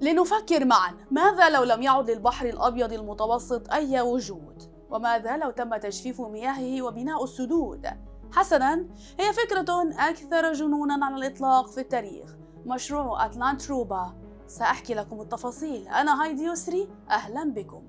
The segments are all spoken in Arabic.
لنفكر معا، ماذا لو لم يعد للبحر الأبيض المتوسط أي وجود؟ وماذا لو تم تجفيف مياهه وبناء السدود؟ حسناً، هي فكرة أكثر جنوناً على الإطلاق في التاريخ، مشروع أتلانت روبا. سأحكي لكم التفاصيل. أنا هايدي يسري، أهلاً بكم.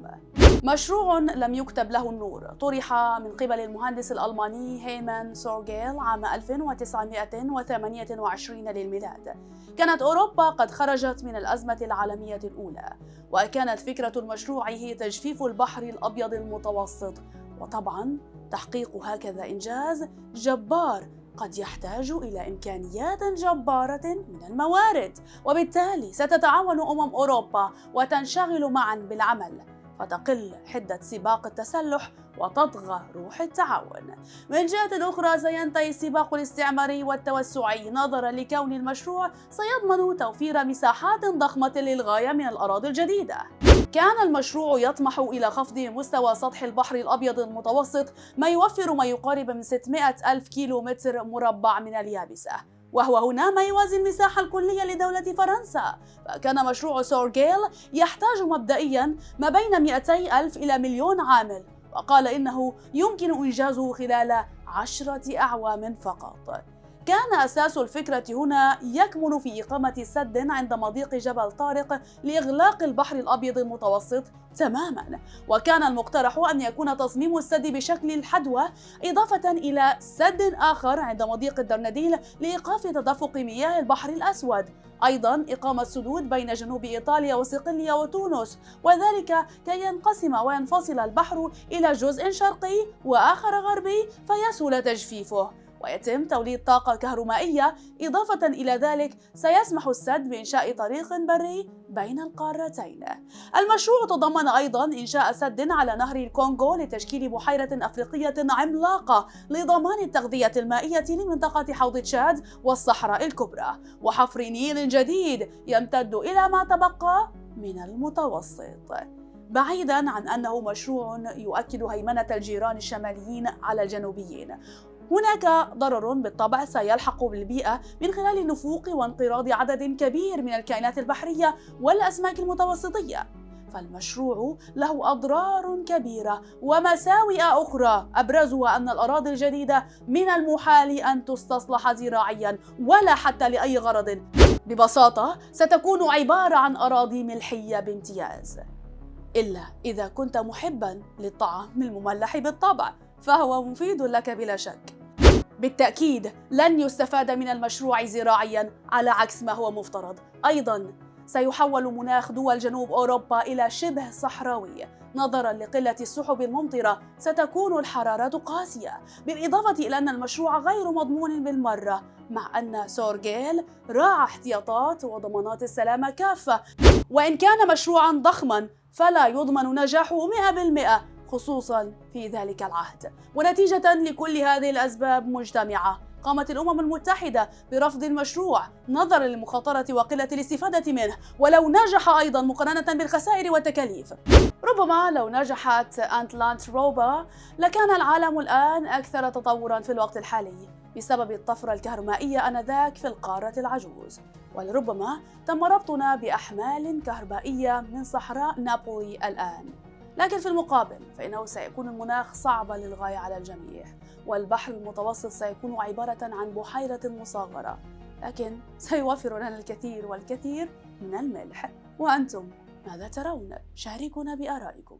مشروع لم يكتب له النور طرح من قبل المهندس الألماني هيمان سورغيل عام 1928 للميلاد. كانت أوروبا قد خرجت من الأزمة العالمية الأولى، وكانت فكرة المشروع هي تجفيف البحر الأبيض المتوسط. وطبعاً تحقيق هكذا إنجاز جبار قد يحتاج إلى إمكانيات جبارة من الموارد، وبالتالي ستتعاون أوروبا وتنشغل معاً بالعمل، فتقل حدة سباق التسلح وتطغى روح التعاون. من جهة أخرى، سينتهي السباق الاستعماري والتوسعي نظرا لكون المشروع سيضمن توفير مساحات ضخمة للغاية من الأراضي الجديدة. كان المشروع يطمح إلى خفض مستوى سطح البحر الأبيض المتوسط، ما يوفر ما يقارب من 600 ألف كيلومتر مربع من اليابسة، وهو هنا ما يوازي المساحة الكلية لدولة فرنسا. فكان مشروع سورغيل يحتاج مبدئياً ما بين 200 ألف إلى مليون عامل، وقال إنه يمكن إنجازه خلال 10 أعوام فقط. كان أساس الفكرة هنا يكمن في إقامة سد عند مضيق جبل طارق لإغلاق البحر الأبيض المتوسط تماماً، وكان المقترح أن يكون تصميم السد بشكل الحدوى، إضافة إلى سد آخر عند مضيق الدرنديل لإيقاف تدفق مياه البحر الأسود، أيضاً إقامة سدود بين جنوب إيطاليا وصقلية وتونس، وذلك كي ينقسم وينفصل البحر إلى جزء شرقي وآخر غربي فيسهل تجفيفه، ويتم توليد طاقة كهرومائية. إضافة إلى ذلك، سيسمح السد بإنشاء طريق بري بين القارتين. المشروع تضمن أيضاً إنشاء سد على نهر الكونغو لتشكيل بحيرة أفريقية عملاقة لضمان التغذية المائية لمنطقة حوض تشاد والصحراء الكبرى، وحفر نيل جديد يمتد إلى ما تبقى من المتوسط. بعيداً عن أنه مشروع يؤكد هيمنة الجيران الشماليين على الجنوبيين، هناك ضرر بالطبع سيلحق بالبيئة من خلال نفوق وانقراض عدد كبير من الكائنات البحرية والأسماك المتوسطية. فالمشروع له أضرار كبيرة ومساوئ أخرى، أبرزها أن الأراضي الجديدة من المحال أن تستصلح زراعياً ولا حتى لأي غرض. ببساطة ستكون عبارة عن أراضي ملحية بامتياز، إلا إذا كنت محباً للطعام المملح بالطبع، فهو مفيد لك بلا شك. بالتأكيد لن يستفاد من المشروع زراعياً على عكس ما هو مفترض. أيضاً سيحول مناخ دول جنوب أوروبا إلى شبه صحراوي، نظراً لقلة السحب الممطرة ستكون الحرارة قاسية، بالإضافة إلى أن المشروع غير مضمون بالمرة، مع أن سورغيل راعى احتياطات وضمانات السلامة كافة. وإن كان مشروعاً ضخماً فلا يضمن نجاحه 100%، خصوصاً في ذلك العهد. ونتيجة لكل هذه الأسباب مجتمعة، قامت الأمم المتحدة برفض المشروع نظراً للمخاطرة وقلة الاستفادة منه، ولو نجح أيضاً مقارنة بالخسائر والتكاليف. ربما لو نجحت أتلانت روبا لكان العالم الآن أكثر تطوراً في الوقت الحالي بسبب الطفرة الكهرومائية آنذاك في القارة العجوز، ولربما تم ربطنا بأحمال كهربائية من صحراء نابولي الآن. لكن في المقابل فإنه سيكون المناخ صعبا للغاية على الجميع، والبحر المتوسط سيكون عبارة عن بحيرة مصغرة، لكن سيوفر لنا الكثير والكثير من الملح. وأنتم ماذا ترون؟ شاركونا بآرائكم.